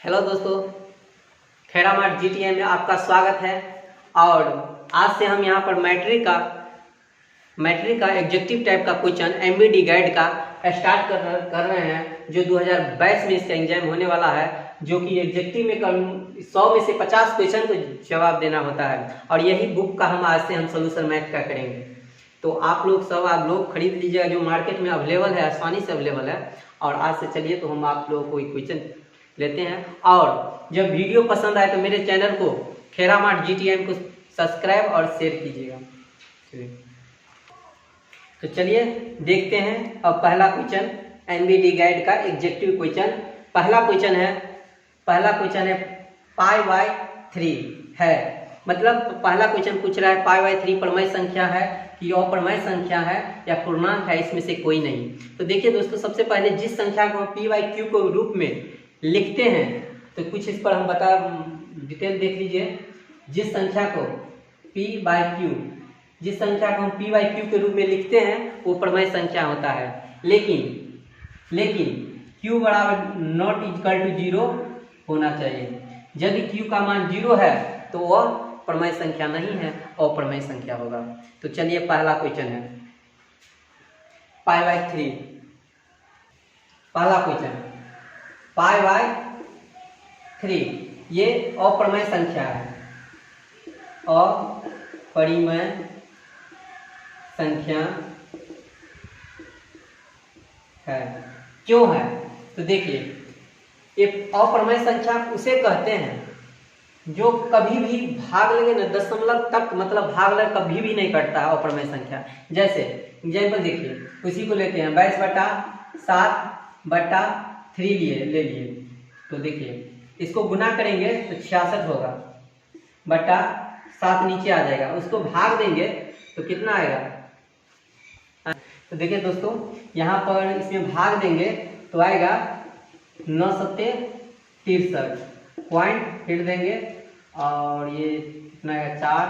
Hello दोस्तों, खैरामार्ट GTM में आपका स्वागत है। और आज से हम यहाँ पर मैट्रिक का एग्जेक्टिव टाइप का क्वेश्चन एमबीडी गाइड का स्टार्ट कर रहे हैं, जो 2022 में इसका एग्जाम होने वाला है, जो कि एग्जेक्टिव में 100 में से 50 क्वेश्चन को जवाब देना होता है। और यही बुक का आज से हम सोल्यूशन मैथ का करेंगे। तो आप लोग खरीद लीजिएगा, जो मार्केट में अवेलेबल है, आसानी से अवेलेबल है। और आज से चलिए तो हम आप लोगों को एक क्वेश्चन लेते हैं। और जब वीडियो पसंद आए तो मेरे चैनल को खैरामार्ट जीटीएम को सब्सक्राइब और शेयर कीजिएगा। तो चलिए देखते हैं। अब पहला क्वेश्चन एमबीडी गाइड का एग्जेक्टिव क्वेश्चन। पहला क्वेश्चन है पाई बाय 3 है। मतलब पहला क्वेश्चन पूछ रहा है पाई बाय 3 परमेय संख्या है कि अपरमेय संख्या है या पूर्णांक है, इसमें से कोई नहीं। तो देखिए दोस्तों, सबसे पहले जिस संख्या को पी बाई क्यू को रूप में लिखते हैं, तो कुछ इस पर हम डिटेल देख लीजिए। जिस संख्या को p बाई हम p बाई क्यू के रूप में लिखते हैं वो परमेय संख्या होता है। लेकिन q बराबर नॉट इक्वल टू 0 होना चाहिए। यदि q का मान 0 है तो वह परमेय संख्या नहीं है, अपरमेय संख्या होगा। तो चलिए पहला क्वेश्चन है पाई बाई 3। पहला क्वेश्चन पाई बाय 3 ये अपरमेय संख्या है, अपरिमेय संख्या है। क्यों है? तो देखिए, ये अपरमेय संख्या उसे कहते हैं जो कभी भी भाग लगे न दशमलव तक, मतलब भाग लगे कभी भी नहीं कटता है अपरमेय संख्या। जैसे एग्जाम्पल देखिए, उसी को लेते हैं 22/7/3 ले लिए। तो देखिए इसको गुना करेंगे तो 66 होगा, बटा 7 नीचे आ जाएगा। उसको भाग देंगे तो कितना आएगा? तो देखिए दोस्तों, यहाँ पर इसमें भाग देंगे तो आएगा 9 सत्ते 63 पॉइंट हिट देंगे। और ये कितना आएगा? 4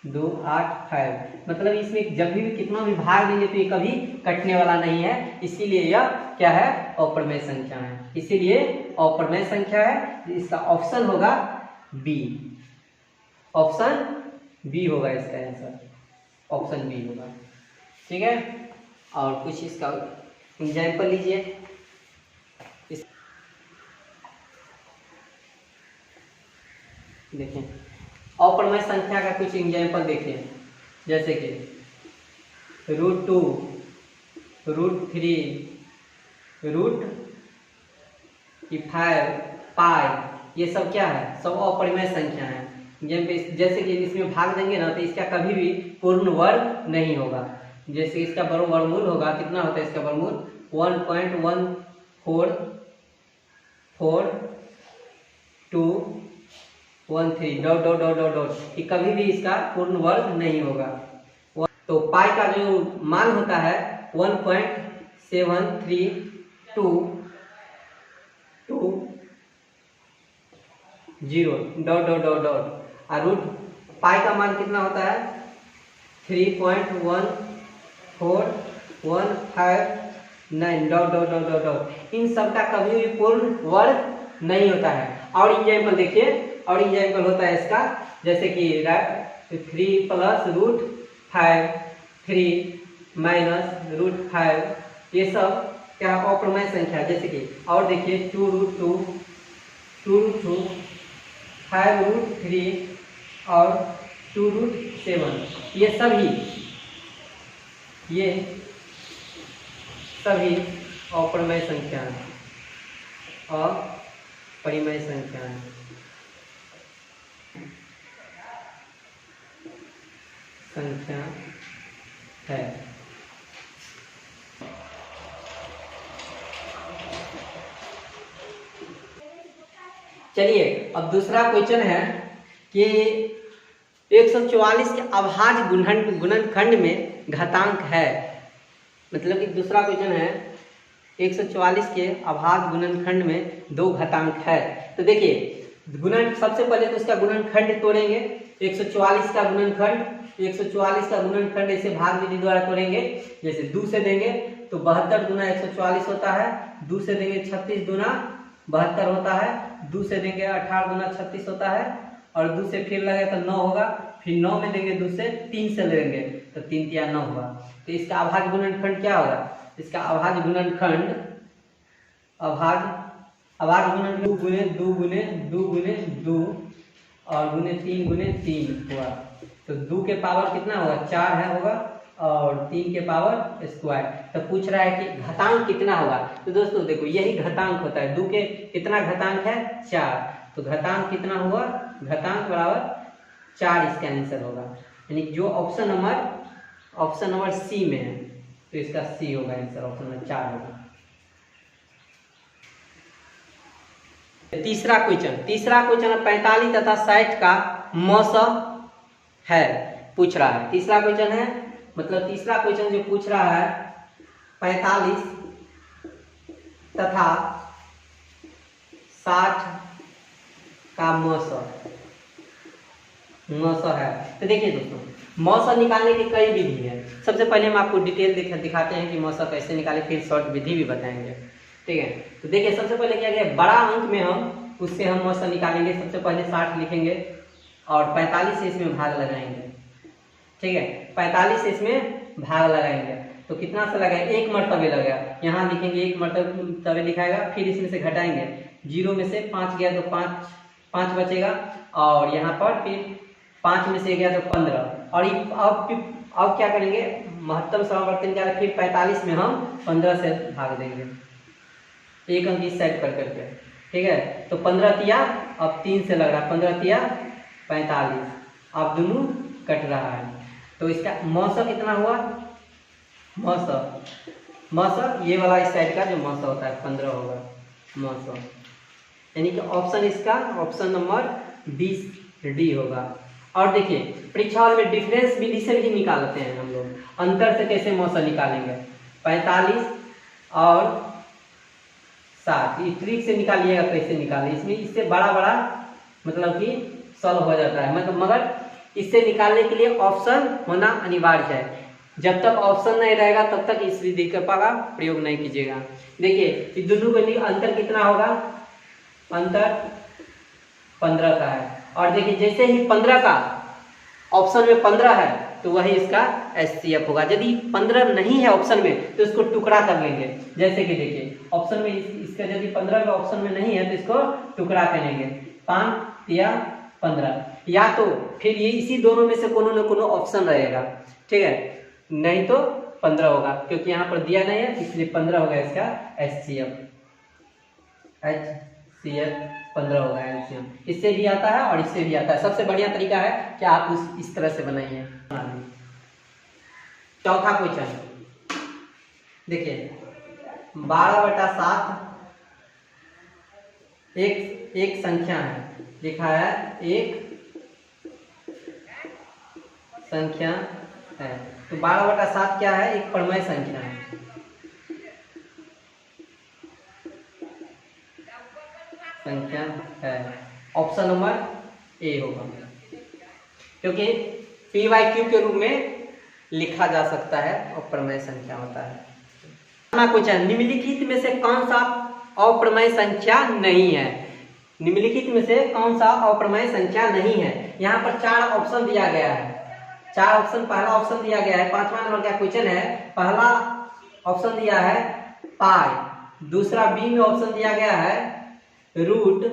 2 8 5। मतलब इसमें जब भी कितना भी भाग देंगे तो ये कभी कटने वाला नहीं है, इसीलिए यह क्या है? अपरमेय संख्या है। इसीलिए अपरमेय संख्या है। इसका ऑप्शन होगा बी। ऑप्शन बी होगा इसका आंसर, ऑप्शन बी होगा। ठीक है। और कुछ इसका एग्जाम्पल लीजिए। देखिए अपरमेय संख्या का कुछ एग्जाम्पल देखिए, जैसे कि √2, √3, √5 पाई, ये सब क्या है? सब अपरिमेय संख्या है। जैसे कि इसमें भाग देंगे ना तो इसका कभी भी पूर्ण वर्ग नहीं होगा। जैसे इसका वर्गमूल होगा, कितना होता है इसका वर्गमूल? 1.144213 dot dot dot dot dot. ये कभी भी इसका पूर्ण वर्ग नहीं होगा। तो पाई का जो मान होता है 1.7322 डॉट डॉट डॉट डॉट। और रूट पाई का मान कितना होता है? 3.1415 dot dot dot dot dot. इन सब का कभी भी पूर्ण वर्ग नहीं होता है। और एग्जाम्पल देखिए, और एग्जाम्पल होता है इसका, जैसे कि 3 + √5 3 - √5, ये सब क्या? अपरमेय संख्या। जैसे कि और देखिए 2√2 5√3 और 2√7, ये सभी अपरमेय संख्या है, अपरिमेय संख्या है। चलिए अब दूसरा क्वेश्चन है कि 144 के अभाज्य गुणनखंड में घातांक है। मतलब कि दूसरा क्वेश्चन है 144 के अभाज्य गुणनखंड में 2 घातांक है। तो देखिए सबसे पहले तो इसका गुणनखंड तोड़ेंगे। 144 का गुणनखंड ऐसे भाग विधि द्वारा तोड़ेंगे। जैसे 2 से देंगे तो 72 × 144 होता है, 2 से देंगे 36 × 72 होता है, 2 से देंगे 18 दूना 36 होता है, और 2 से फिर लगे तो 9 होगा, फिर 9 में देंगे 2 से, 3 से लेंगे तो 3 तिया 9 हुआ। तो इसका अभाज्य गुणनखंड क्या होगा? इसका अभाज्य गुणनखंड, अभाज्य गुणनखंड 2 गुने 2 गुने 2 गुने 2 और गुने 3 हुआ। तो 2 के पावर कितना होगा? 4 है होगा, और 3 के पावर स्क्वायर। तो पूछ रहा है कि घातांक कितना होगा। तो दोस्तों देखो यही घातांक होता है, 2 के कितना घातांक है? 4। तो घातांक कितना हुआ? घातांक बराबर 4 इसका आंसर होगा, यानी जो ऑप्शन नंबर सी में है, तो इसका सी होगा आंसर, ऑप्शन नंबर 4 होगा। तीसरा क्वेश्चन है 45 तथा 60 का मौसम है, पूछ रहा है। तीसरा क्वेश्चन है, मतलब तीसरा क्वेश्चन जो पूछ रहा है 45 तथा 60 का मौसम है। तो देखिए दोस्तों, मौसम निकालने की कई विधि है। सबसे पहले हम आपको डिटेल दिखाते हैं कि मौसम कैसे निकाले, फिर शॉर्ट विधि भी बताएंगे, ठीक है। तो देखिए सबसे पहले क्या किया, बड़ा अंक में हम उससे हम मौसम निकालेंगे। सबसे पहले 60 लिखेंगे और 45 से इसमें भाग लगाएंगे, ठीक है। 45 से इसमें भाग लगाएंगे तो कितना से लगाएंगे? 1 मरतबे लगेगा। यहाँ लिखेंगे 1 मरतबे लिखाएगा, फिर इसमें से घटाएंगे, 0 में से 5 गया तो 5 बचेगा, और यहाँ पर फिर 5 में से गया तो 15। और अब क्या करेंगे, महत्तम समावर्तन क्या है, फिर 45 में हम 15 से भाग देंगे, एक अंक इस साइड कर करके, ठीक है। तो 15 तिया, अब 3 से लग रहा है, 15 तिया 45, अब दोनों कट रहा है। तो इसका मौसम कितना हुआ? मौसम ये वाला इस साइड का जो मौसम होता है 15 होगा मौसम, यानी कि ऑप्शन इसका ऑप्शन नंबर 20 डी होगा। और देखिए परीक्षा हॉल में डिफरेंस विधि से भी निकालते हैं हम लोग, अंतर से कैसे मौसम निकालेंगे। 45 और 60 ये ट्रिक से निकालिएगा, कैसे निकालें, इसमें इससे बड़ा मतलब कि सॉल्व हो जाता है, मतलब मगर इससे निकालने के लिए ऑप्शन होना अनिवार्य है। जब तक ऑप्शन नहीं रहेगा तब तक इस विधि का प्रयोग नहीं कीजिएगा। देखिए इस दोनों के अंतर कितना होगा? अंतर 15 का है। और देखिए जैसे ही 15 का ऑप्शन में 15 है तो वही इसका HCF होगा। यदि 15 नहीं है ऑप्शन में तो इसको टुकड़ा कर लेंगे। जैसे कि देखिए ऑप्शन में इसका यदि 15 का ऑप्शन में नहीं है तो इसको टुकड़ा करेंगे, 5 या 15, या तो फिर ये इसी दोनों में से कोनो न कोनो ऑप्शन रहेगा, ठीक है, नहीं तो 15 होगा, क्योंकि यहाँ पर दिया नहीं है इसलिए 15 होगा इसका HCF 15 होगा LCM। इससे भी आता है और इससे भी आता है। सबसे बढ़िया तरीका है कि आप इस तरह से बनाइए। चौथा क्वेश्चन देखिए, 12/7 एक संख्या है, लिखा है एक संख्या है। तो 12/7 क्या है? एक परमेय संख्या है। ऑप्शन नंबर ए होगा, क्योंकि p/q के रूप में लिखा जा सकता है और प्रमेय संख्या होता है। क्वेश्चन, निम्नलिखित में से कौन सा अप्रमेय संख्या नहीं है? निम्नलिखित में से कौन सा अप्रमेय संख्या नहीं है? यहाँ पर 4 ऑप्शन दिया गया है, 4 ऑप्शन। पहला ऑप्शन दिया गया है 5वां नंबर का क्वेश्चन है। पहला ऑप्शन दिया है पाई, दूसरा बी में ऑप्शन दिया गया है रूट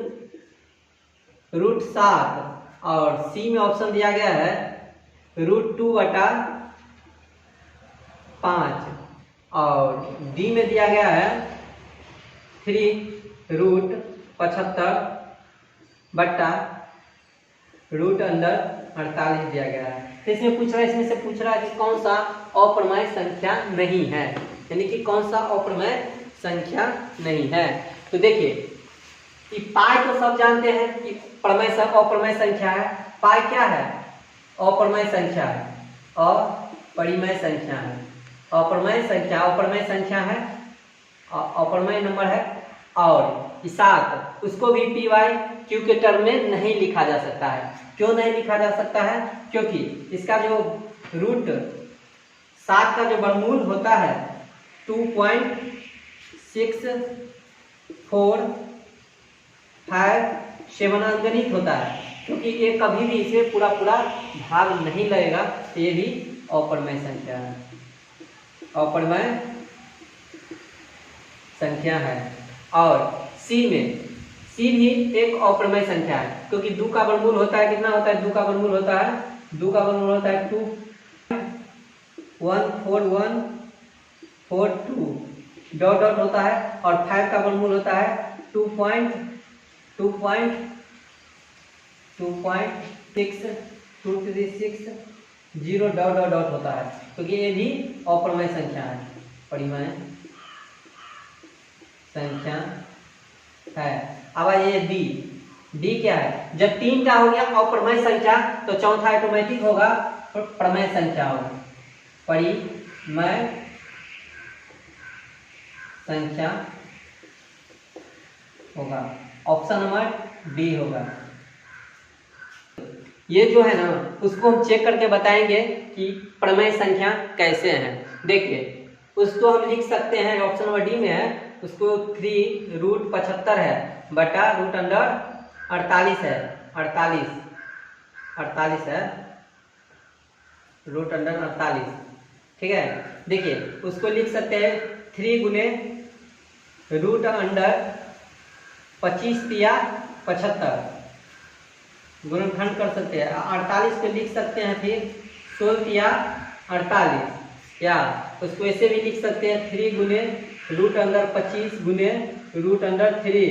7, और सी में ऑप्शन दिया गया है √2/5, और डी में दिया गया है 3√75/√48 दिया गया है। तो इसमें पूछ रहा है कि कौन सा अप्रमेय संख्या नहीं है, यानी कि कौन सा अप्रमेय संख्या नहीं है। तो देखिए पाई तो सब जानते हैं कि अप्रमेय संख्या है। पाई क्या है? अप्रमेय संख्या है, अपरिमेय संख्या है, अप्रमेय संख्या है, अप्रमेय नंबर है। और 7 उसको भी p/q के टर्म में नहीं लिखा जा सकता है। क्यों नहीं लिखा जा सकता है? क्योंकि इसका जो √7 का जो वर्गमूल होता है 2.64 5 7 अंकनित होता है, क्योंकि ये कभी भी इसमें पूरा पूरा भाग नहीं लगेगा, तो ये भी अपरिमेय संख्या है, अपरिमेय संख्या है। और सी भी एक अपरिमेय संख्या है, क्योंकि 2 का वर्गमूल होता है, कितना होता है 2 का वर्गमूल होता है 2 का वर्गमूल होता है 2.14142 डॉट डॉट होता है, और 5 का वर्गमूल होता है 2.2.62360 डॉट डॉट डॉट होता है, क्योंकि ये भी अपरिमेय संख्या है, परिमेय संख्या है। अब ये डी क्या है, जब 3 का हो गया अपरिमेय संख्या तो चौथा ऑटोमेटिक होगा प्रमेय संख्या होगा, परिमेय संख्या होगा, ऑप्शन नंबर डी होगा। ये जो है ना उसको हम चेक करके बताएंगे कि प्रमेय संख्या कैसे हैं। देखिए उसको हम लिख सकते हैं, ऑप्शन नंबर डी में है, उसको 3√75 है बटा √48 है, 48 है √48, ठीक है। देखिए उसको लिख सकते हैं 3 गुने √25 या 75, गुणनखंड कर सकते हैं। 48 को लिख सकते हैं फिर 16 या 48, या उसको ऐसे भी लिख सकते हैं 3 गुने √25 गुने √3,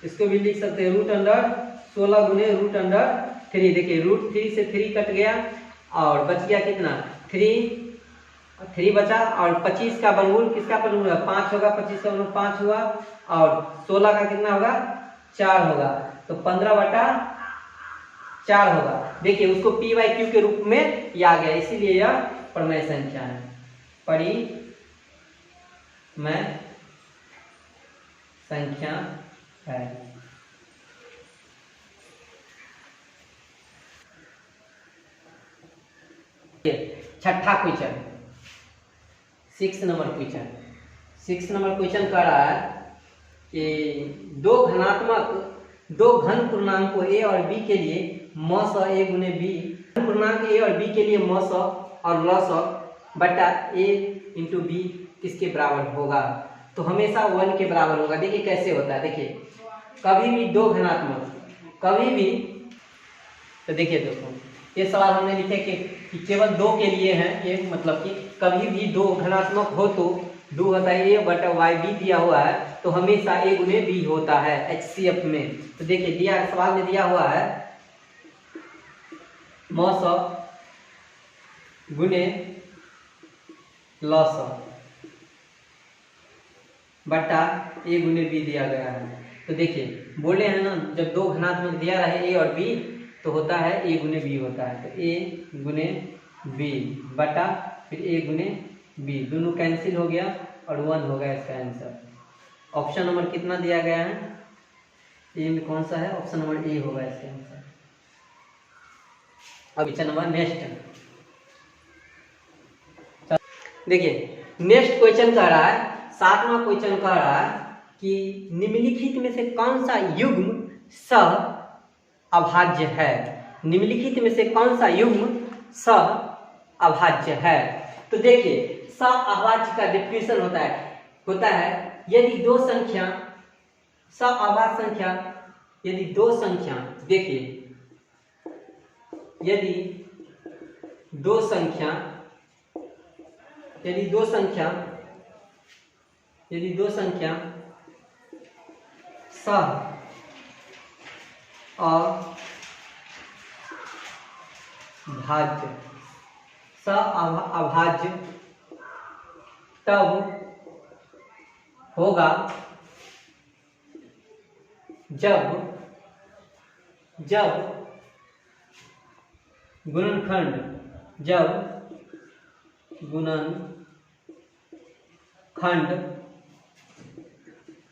इसको भी लिख सकते हैं √16 गुने √3। देखिए √3 से 3 कट गया और बच गया कितना 3 बचा, और 25 का वर्गमूल किसका वर्गमूल है 5 होगा, 25 का वर्गमूल 5 हुआ, और 16 का कितना होगा 4 होगा, तो 15/4 होगा। देखिए उसको p/q के रूप में ये आ गया, इसीलिए यह प्रमेय संख्या है, परिमेय संख्या है। छठा क्वेश्चन 6 नंबर क्वेश्चन कह रहा है कि दो घन पूर्णांकों a और b के लिए मस a गुने b, पूर्णांक a और b के लिए मस और लस बटा a इंटू b किसके बराबर होगा, तो हमेशा 1 के बराबर होगा। देखिए कैसे होता है, देखिए कभी भी दो घनात्मक, कभी भी, तो देखिए दोस्तों ये सवाल हमने लिखे कि केवल 2 के लिए है, ये मतलब कि कभी भी दो घनात्मक हो तो 2 होता है a बटा y b दिया हुआ है, तो हमेशा a गुने b होता है HCF में। तो देखिए दिया सवाल में दिया हुआ है मस गुने लस बटा a गुने b दिया गया है। तो देखिए बोले हैं ना जब दो घनात्मक दिया रहे a और b तो होता है a गुने b होता है, तो a गुने b बटा फिर a गुने b, दोनों कैंसिल हो गया और 1 हो गया इसका आंसर। ऑप्शन नंबर कितना दिया गया है ए में, कौन सा है, ऑप्शन नंबर ए होगा इसका आंसर। अब क्वेश्चन नंबर नेक्स्ट, देखिए नेक्स्ट क्वेश्चन कह रहा है, 7वां क्वेश्चन कह रहा है कि निम्नलिखित में से कौन सा युग्म सह अभाज्य है, निम्नलिखित में से कौन सा युग्म सह अभाज्य है। तो देखिए सह अभाज्य का डेफिनेशन होता है यदि दो संख्या सह अभाज्य संख्या, यदि दो संख्या, देखिए यदि दो संख्या सह अभाज्य तब होगा जब गुणनखंड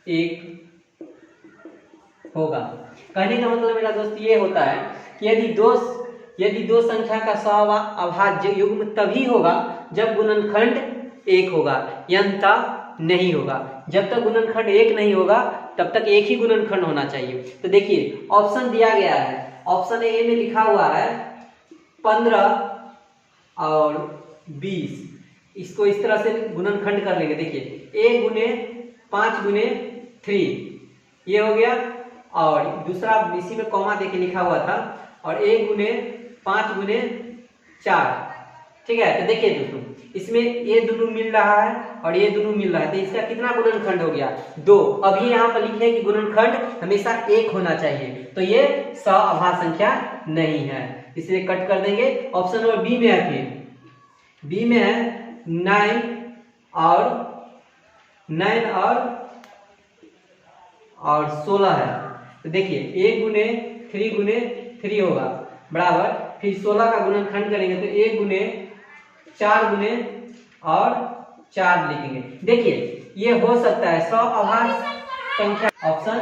एक होगा। कहने का मतलब मेरा दोस्त ये होता है कि यदि दो संख्या का सह अभाज्य युग्म तभी होगा जब गुणनखंड एक होगा, यंता नहीं होगा। जब तक गुणनखंड एक नहीं होगा तब तक एक ही गुणनखंड होना चाहिए। तो देखिए ऑप्शन दिया गया है, ऑप्शन ए में लिखा हुआ है 15 और 20, इसको इस तरह से गुणनखंड कर लेंगे। देखिए a गुने 5 गुने 3 ये हो गया, और दूसरा इसी में कॉमा देके लिखा हुआ था, और a गुने 5 गुने 4, ठीक है। तो देखिए दोस्तों इसमें ये दोनों मिल रहा है और ये दोनों मिल रहा है, तो इसका कितना गुणनखंड हो गया 2। अभी यहाँ पर लिखे कि गुणनखंड हमेशा 1 होना चाहिए, तो ये सअभाज्य संख्या नहीं है, इसलिए कट कर देंगे। ऑप्शन नंबर बी में है, फिर बी में है 9 और 16 है। तो देखिए 1 गुने 3 होगा बराबर, फिर 16 का गुणनखंड करेंगे तो 1 गुने 4 गुने और 4 लिखेंगे। देखिए ये हो सकता है सअभाज्य संख्या, ऑप्शन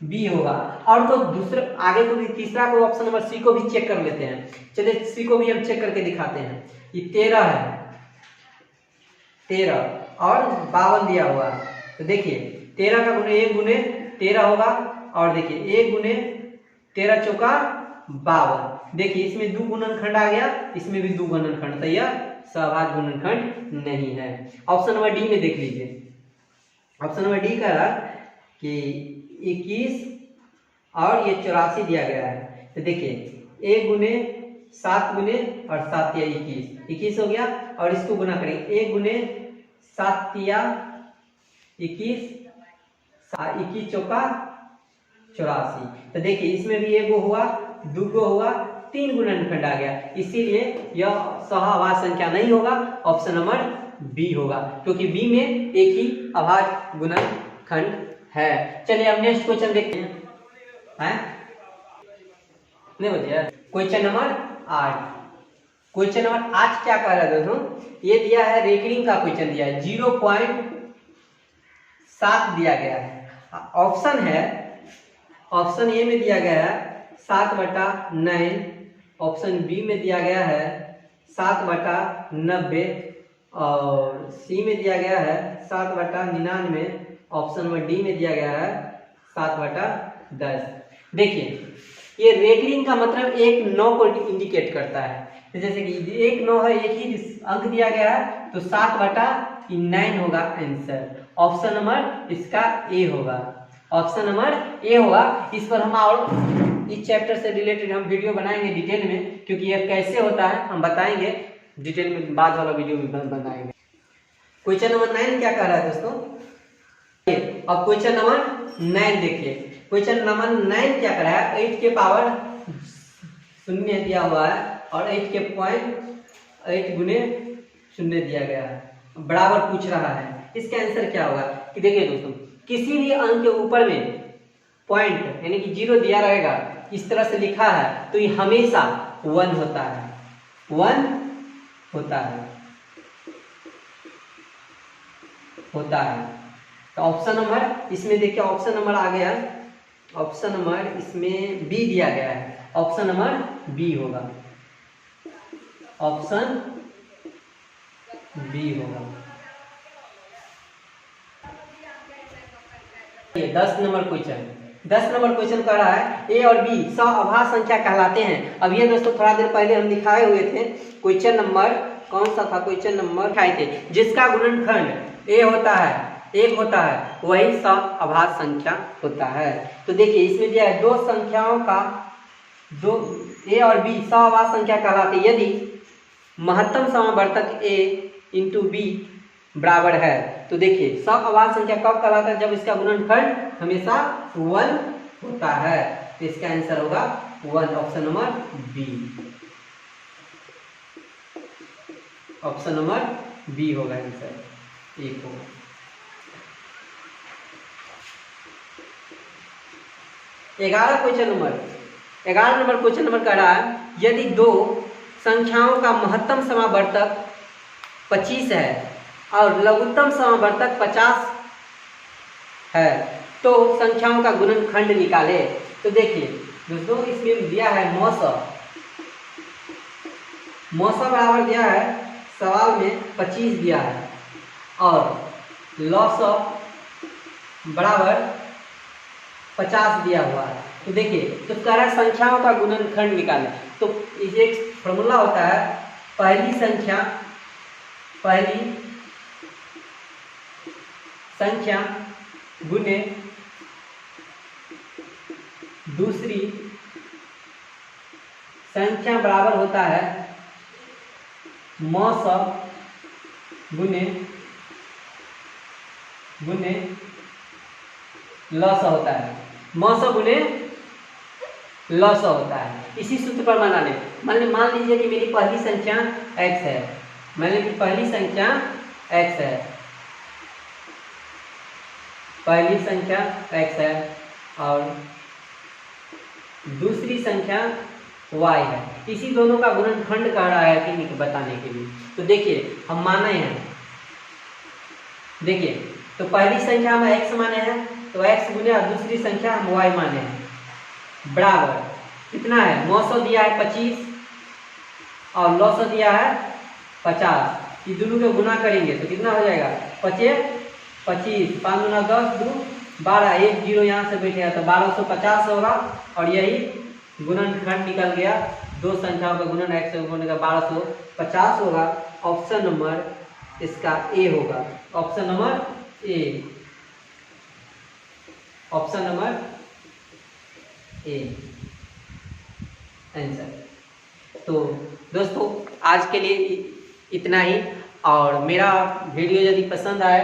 बी होगा। और तो दूसरे आगे को भी, तीसरा को ऑप्शन नंबर सी को भी चेक कर लेते हैं। चलिए सी को भी हम चेक करके दिखाते हैं। ये 13 है, 13 और 52 दिया हुआ है। तो देखिए 13 का गुणे 1 गुने 13 होगा, और देखिए 1 गुने 13 चौका 52। देखिए इसमें 2 गुणनखंड आ गया, इसमें भी 2 गुणनखंड, तो यह सअभाज्य गुणनखंड नहीं है। ऑप्शन नंबर डी में देख लीजिए, ऑप्शन नंबर डी कह रहा कि 21 और ये 84 दिया गया है। तो देखिए 1 गुने 7 गुने और 7 या 21 हो गया, और इसको गुना करेंगे 1 गुने 7 या 21 चौका 84। तो देखिए इसमें भी 1 हुआ, 2 हुआ, 3 गुणनखंड आ गया, इसीलिए यह सअभाज्य संख्या नहीं होगा, ऑप्शन नंबर बी होगा, क्योंकि बी में एक ही अभाज्य गुणनखंड है। चलिए अब नेक्स्ट क्वेश्चन देखते हैं, नहीं बचिए। क्वेश्चन नंबर 8, क्वेश्चन नंबर 8 क्या कह रहा है दोस्तों, ये दिया है रेकरिंग का क्वेश्चन दिया है, 0.7 दिया गया है। ऑप्शन है, ऑप्शन ए में दिया गया है 7/9, ऑप्शन बी में दिया गया है 7/90, और सी में दिया गया है 7/99, ऑप्शन नंबर डी में दिया गया है 7/10। देखिए ये रेकरिंग का मतलब एक 9 को इंडिकेट करता है, तो जैसे कि एक 9 है, एक ही अंक दिया गया है, तो 7/9 होगा आंसर। ऑप्शन नंबर इसका ए होगा, ऑप्शन नंबर ए होगा। इस पर हम और इस चैप्टर से रिलेटेड हम वीडियो बनाएंगे डिटेल में, क्योंकि यह कैसे होता है हम बताएंगे डिटेल में, बाद वाला वीडियो में बनाएंगे। क्वेश्चन नंबर 9 क्या कह रहा है दोस्तों, अब क्वेश्चन नंबर 9 देखिए। क्वेश्चन नंबर 9 क्या कर रहा है, 8 के पावर 0 दिया हुआ है और 8 के पॉइंट 8 गुने 0 दिया गया है, बराबर पूछ रहा है। इसका आंसर क्या होगा कि देखिए दोस्तों, किसी भी अंक के ऊपर में पॉइंट यानी कि 0 दिया रहेगा, इस तरह से लिखा है, तो ये हमेशा 1 होता है, 1 होता है। तो ऑप्शन नंबर इसमें देखिए, ऑप्शन नंबर आ गया, ऑप्शन नंबर इसमें बी दिया गया है, ऑप्शन नंबर बी होगा, ऑप्शन बी होगा। 10 नंबर क्वेश्चन, 10 नंबर क्वेश्चन कर रहा है ए और बी सअभाज्य संख्या कहलाते हैं। अब ये दोस्तों थोड़ा देर पहले हम दिखाए हुए थे, क्वेश्चन नंबर कौन सा था, क्वेश्चन नंबर दिखाए थे, जिसका गुणनखंड ए होता है, 1 होता है, वही सअभाज्य संख्या होता है। तो देखिए इसमें दिया है दो संख्याओं का, दो ए और बी सअभाज्य संख्या कहलाते हैं यदि महत्तम समावर्तक ए इंटू बी बराबर है। तो देखिए सअभाज्य संख्या कब कहलाता है, जब इसका गुणनखंड हमेशा 1 होता है, तो इसका आंसर होगा 1, option number B, option number B होगा आंसर, 1 होगा। क्वेश्चन नंबर क्वेश्चन नंबर कह रहा है, यदि दो संख्याओं का महत्तम समावर्तक 25 है और लघुत्तम समावर्तक 50 है, तो संख्याओं का गुणनखंड निकाले। तो देखिए दोस्तों इसमें दिया है मौसा बराबर दिया है, सवाल में 25 दिया है, और लॉस ऑफ बराबर 50 दिया हुआ है। तो देखिए, तो कह रहा है संख्याओं का गुणनखंड निकालें। तो ये एक फॉर्मूला होता है, पहली संख्या गुने दूसरी संख्या बराबर होता है मॉस गुने लॉस होता है, मॉस गुने लॉस होता है। इसी सूत्र पर बना लें। मान लीजिए कि मेरी पहली संख्या x है, मैंने की पहली संख्या x है, और दूसरी संख्या y है। इसी दोनों का गुणनखंड कह रहा है कि बताने के लिए। तो देखिए, हम माने हैं, देखिए तो पहली संख्या हम x माने हैं, तो x गुने, और दूसरी संख्या हम y माने हैं, बराबर कितना है, 900 दिया है 25 और 900 दिया है 50। ये दोनों को गुना करेंगे तो कितना हो जाएगा, 25 5 गुना 10 2 12, एक जीरो यहाँ से बैठेगा तो 1250 होगा। और यही गुणनखंड निकल गया, दो संख्याओं का गुणन x गुने का 1250 होगा। ऑप्शन नंबर इसका ए होगा, option number A, option number A answer. तो दोस्तों, आज के लिए इतना ही, और मेरा वीडियो यदि पसंद आए